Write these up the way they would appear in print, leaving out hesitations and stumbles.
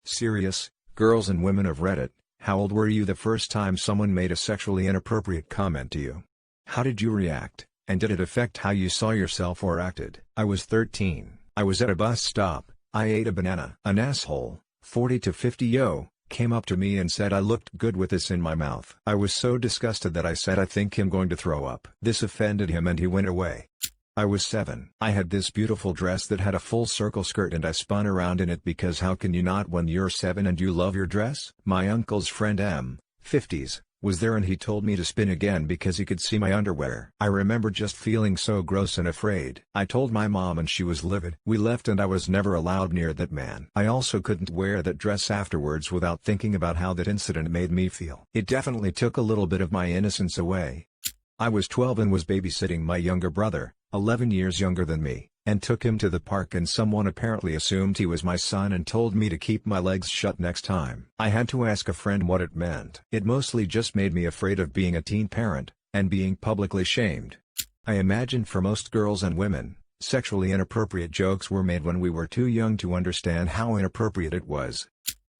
Serious, girls and women of Reddit, how old were you the first time someone made a sexually inappropriate comment to you? How did you react, and did it affect how you saw yourself or acted? I was 13, I was at a bus stop, I ate a banana. An asshole, 40 to 50 yo, came up to me and said I looked good with this in my mouth. I was so disgusted that I said I think I'm going to throw up. This offended him and he went away. I was 7. I had this beautiful dress that had a full circle skirt and I spun around in it because how can you not when you're 7 and you love your dress? My uncle's friend M, 50s, was there and he told me to spin again because he could see my underwear. I remember just feeling so gross and afraid. I told my mom and she was livid. We left and I was never allowed near that man. I also couldn't wear that dress afterwards without thinking about how that incident made me feel. It definitely took a little bit of my innocence away. I was 12 and was babysitting my younger brother, 11 years younger than me, and took him to the park and someone apparently assumed he was my son and told me to keep my legs shut next time. I had to ask a friend what it meant. It mostly just made me afraid of being a teen parent, and being publicly shamed. I imagine for most girls and women, sexually inappropriate jokes were made when we were too young to understand how inappropriate it was.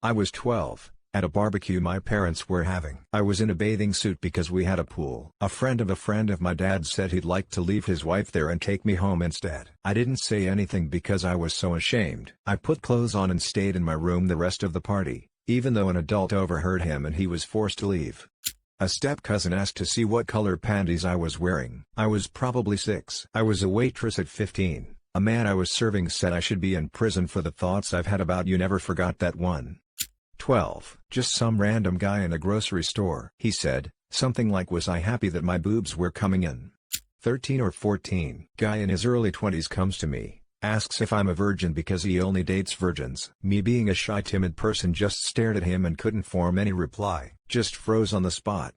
I was 12. At a barbecue my parents were having. I was in a bathing suit because we had a pool. A friend of my dad said he'd like to leave his wife there and take me home instead. I didn't say anything because I was so ashamed. I put clothes on and stayed in my room the rest of the party, even though an adult overheard him and he was forced to leave. A step-cousin asked to see what color panties I was wearing. I was probably 6. I was a waitress at 15. A man I was serving said I should be in prison for the thoughts I've had about you. Never forgot that one. 12. Just some random guy in a grocery store. He said, something like was I happy that my boobs were coming in. 13 or 14. Guy in his early 20s comes to me, asks if I'm a virgin because he only dates virgins. Me being a shy timid person just stared at him and couldn't form any reply, just froze on the spot.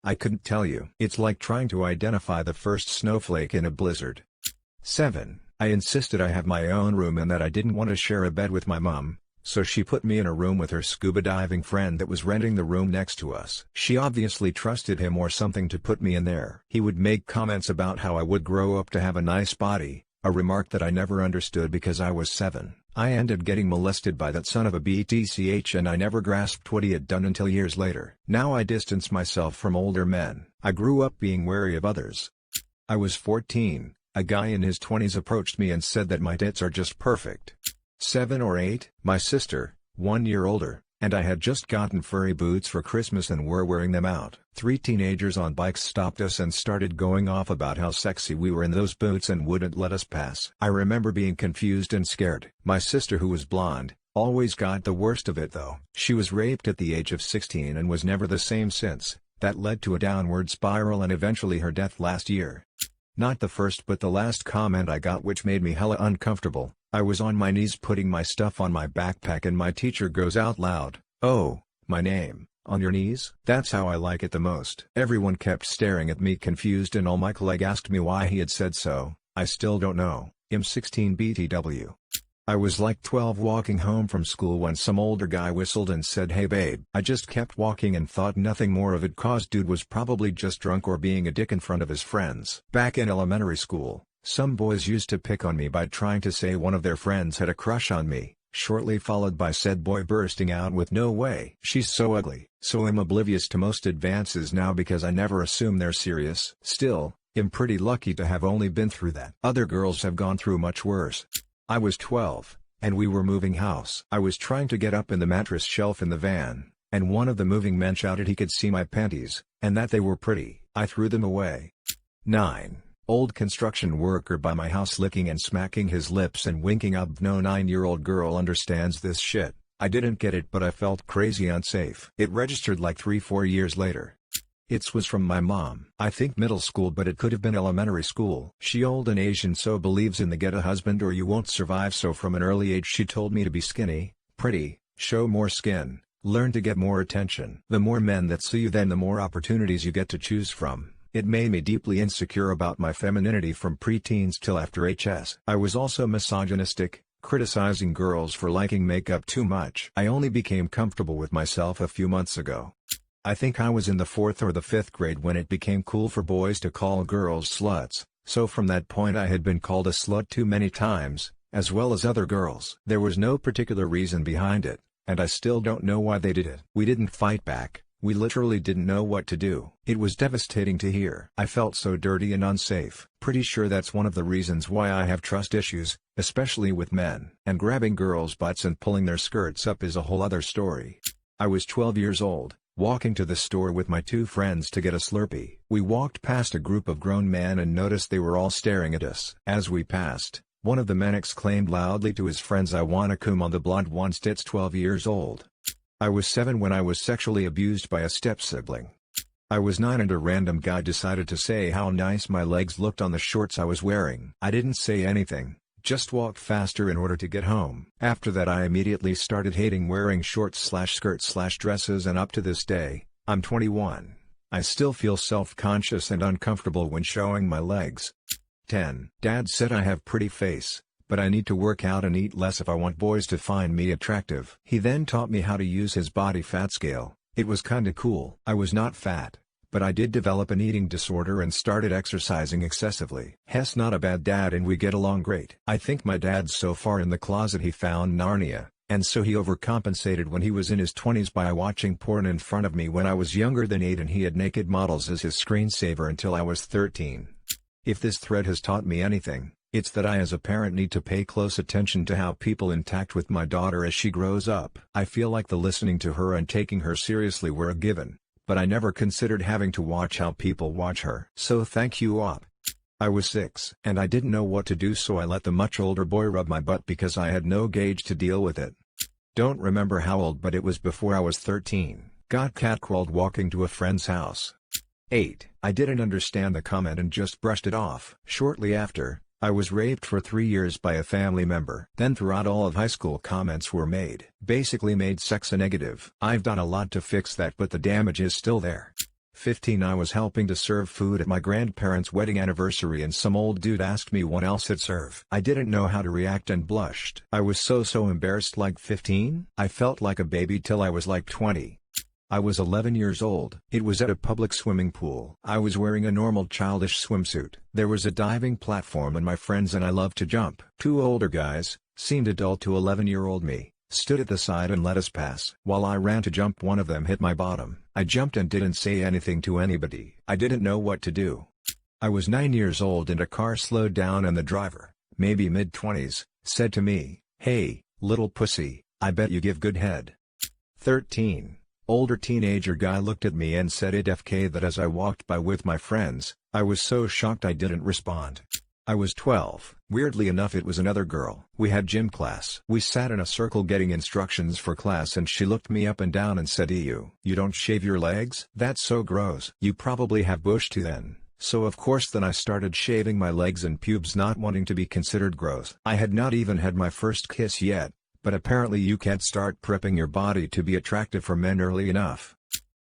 I couldn't tell you. It's like trying to identify the first snowflake in a blizzard. 7. I insisted I have my own room and that I didn't want to share a bed with my mom. So she put me in a room with her scuba diving friend that was renting the room next to us. She obviously trusted him or something to put me in there. He would make comments about how I would grow up to have a nice body, a remark that I never understood because I was 7. I ended getting molested by that son of a BTCH and I never grasped what he had done until years later. Now I distance myself from older men. I grew up being wary of others. I was 14. A guy in his 20s approached me and said that my tits are just perfect. 7 or 8, my sister, 1 year older, and I had just gotten furry boots for Christmas and were wearing them out. 3 teenagers on bikes stopped us and started going off about how sexy we were in those boots and wouldn't let us pass. I remember being confused and scared. My sister, who was blonde, always got the worst of it though. She was raped at the age of 16 and was never the same since. That led to a downward spiral and eventually her death last year. Not the first but the last comment I got which made me hella uncomfortable. I was on my knees putting my stuff on my backpack and my teacher goes out loud, "Oh, my name, on your knees?" That's how I like it the most. Everyone kept staring at me confused and all my colleague asked me why he had said so. I still don't know. I'm 16 BTW. I was like 12 walking home from school when some older guy whistled and said hey babe. I just kept walking and thought nothing more of it cause dude was probably just drunk or being a dick in front of his friends. Back in elementary school, some boys used to pick on me by trying to say one of their friends had a crush on me, shortly followed by said boy bursting out with "No way, she's so ugly." So I'm oblivious to most advances now because I never assume they're serious. Still, I'm pretty lucky to have only been through that. Other girls have gone through much worse. I was 12, and we were moving house. I was trying to get up in the mattress shelf in the van, and one of the moving men shouted he could see my panties, and that they were pretty. I threw them away. 9. Old construction worker by my house licking and smacking his lips and winking up. No 9-year-old girl understands this shit. I didn't get it but I felt crazy unsafe. It registered like 3-4 years later. It was from my mom. I think middle school but it could have been elementary school. She old and Asian so believes in the get a husband or you won't survive, so from an early age she told me to be skinny, pretty, show more skin, learn to get more attention. The more men that see you then the more opportunities you get to choose from. It made me deeply insecure about my femininity from preteens till after HS. I was also misogynistic, criticizing girls for liking makeup too much. I only became comfortable with myself a few months ago. I think I was in the 4th or the 5th grade when it became cool for boys to call girls sluts, so from that point I had been called a slut too many times, as well as other girls. There was no particular reason behind it, and I still don't know why they did it. We didn't fight back, we literally didn't know what to do. It was devastating to hear. I felt so dirty and unsafe. Pretty sure that's one of the reasons why I have trust issues, especially with men. And grabbing girls' butts and pulling their skirts up is a whole other story. I was 12 years old, walking to the store with my 2 friends to get a Slurpee. We walked past a group of grown men and noticed they were all staring at us. As we passed, one of the men exclaimed loudly to his friends, "I wanna come on the blonde one." It's 12 years old. I was 7 when I was sexually abused by a step-sibling. I was 9 and a random guy decided to say how nice my legs looked on the shorts I was wearing. I didn't say anything, just walked faster in order to get home. After that I immediately started hating wearing shorts/skirts/dresses, and up to this day, I'm 21. I still feel self-conscious and uncomfortable when showing my legs. 10. Dad said I have pretty face, but I need to work out and eat less if I want boys to find me attractive. He then taught me how to use his body fat scale. It was kinda cool. I was not fat, but I did develop an eating disorder and started exercising excessively. Hess not a bad dad and we get along great. I think my dad's so far in the closet he found Narnia, and so he overcompensated when he was in his 20s by watching porn in front of me when I was younger than 8, and he had naked models as his screensaver until I was 13. If this thread has taught me anything, it's that I as a parent need to pay close attention to how people interact with my daughter as she grows up. I feel like the listening to her and taking her seriously were a given, but I never considered having to watch how people watch her. So thank you, Op. I was 6, and I didn't know what to do, so I let the much older boy rub my butt because I had no gauge to deal with it. Don't remember how old, but it was before I was 13. Got catcalled walking to a friend's house. 8. I didn't understand the comment and just brushed it off. Shortly after, I was raped for 3 years by a family member. Then throughout all of high school comments were made. Basically made sex a negative. I've done a lot to fix that, but the damage is still there. 15. I was helping to serve food at my grandparents' wedding anniversary and some old dude asked me what else I'd serve. I didn't know how to react and blushed. I was so embarrassed. Like 15? I felt like a baby till I was like 20. I was 11 years old. It was at a public swimming pool. I was wearing a normal childish swimsuit. There was a diving platform and my friends and I loved to jump. 2 older guys, seemed adult to 11-year-old me, stood at the side and let us pass. While I ran to jump, one of them hit my bottom. I jumped and didn't say anything to anybody. I didn't know what to do. I was 9 years old and a car slowed down and the driver, maybe mid-20s, said to me, "Hey, little pussy, I bet you give good head." 13. Older teenager guy looked at me and said it FK that as I walked by with my friends. I was so shocked I didn't respond. I was 12. Weirdly enough, it was another girl. We had gym class. We sat in a circle getting instructions for class and she looked me up and down and said, "You don't shave your legs? That's so gross. You probably have bush too then." So of course then I started shaving my legs and pubes, not wanting to be considered gross. I had not even had my first kiss yet, but apparently you can't start prepping your body to be attractive for men early enough.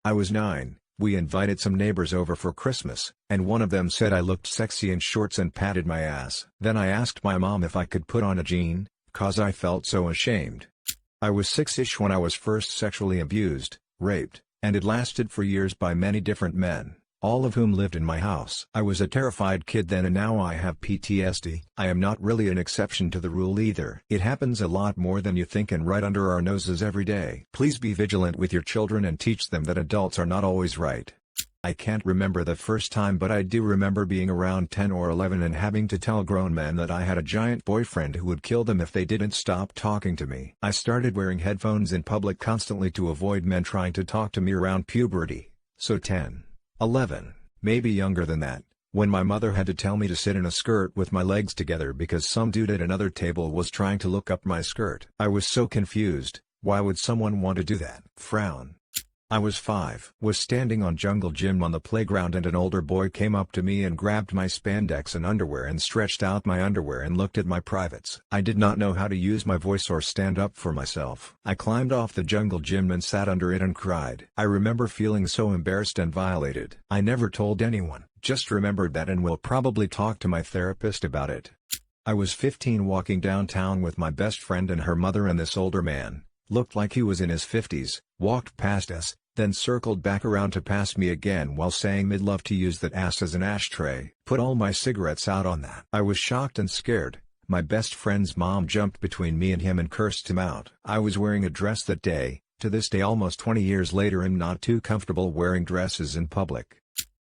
I was 9. We invited some neighbors over for Christmas, and one of them said I looked sexy in shorts and patted my ass. Then I asked my mom if I could put on a jean, cause I felt so ashamed. I was 6-ish when I was first sexually abused, raped, and it lasted for years by many different men, all of whom lived in my house. I was a terrified kid then and now I have PTSD. I am not really an exception to the rule either. It happens a lot more than you think and right under our noses every day. Please be vigilant with your children and teach them that adults are not always right. I can't remember the first time, but I do remember being around 10 or 11 and having to tell grown men that I had a giant boyfriend who would kill them if they didn't stop talking to me. I started wearing headphones in public constantly to avoid men trying to talk to me around puberty. So 10. 11, maybe younger than that, when my mother had to tell me to sit in a skirt with my legs together because some dude at another table was trying to look up my skirt. I was so confused. Why would someone want to do that? Frown. I was 5. Was standing on jungle gym on the playground and an older boy came up to me and grabbed my spandex and underwear and stretched out my underwear and looked at my privates. I did not know how to use my voice or stand up for myself. I climbed off the jungle gym and sat under it and cried. I remember feeling so embarrassed and violated. I never told anyone, just remembered that and will probably talk to my therapist about it. I was 15 walking downtown with my best friend and her mother, and this older man, looked like he was in his 50s, walked past us, then circled back around to pass me again while saying "I'd love to use that ass as an ashtray." Put all my cigarettes out on that. I was shocked and scared, My best friend's mom jumped between me and him and cursed him out. I was wearing a dress that day. To this day, almost 20 years later, I'm not too comfortable wearing dresses in public.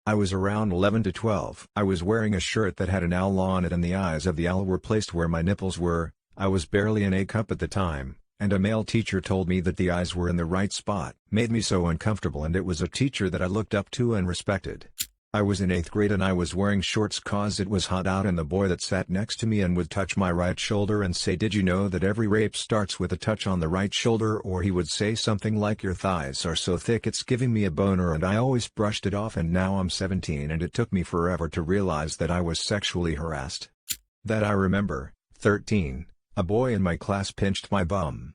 I was around 11 to 12. I was wearing a shirt that had an owl on it and the eyes of the owl were placed where my nipples were. I was barely an A cup at the time, and a male teacher told me that the eyes were in the right spot. Made me so uncomfortable, and it was a teacher that I looked up to and respected. I was in 8th grade and I was wearing shorts cause it was hot out, and the boy that sat next to me and would touch my right shoulder and say, "Did you know that every rape starts with a touch on the right shoulder?" Or he would say something like, "Your thighs are so thick it's giving me a boner," and I always brushed it off. And now I'm 17 and it took me forever to realize that I was sexually harassed. That I remember. 13, a boy in my class pinched my bum.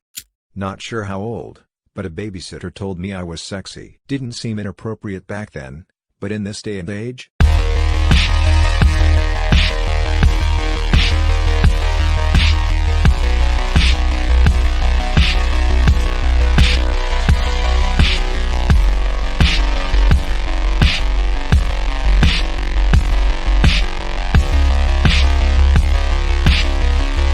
Not sure how old, but a babysitter told me I was sexy. Didn't seem inappropriate back then. But in this day and age,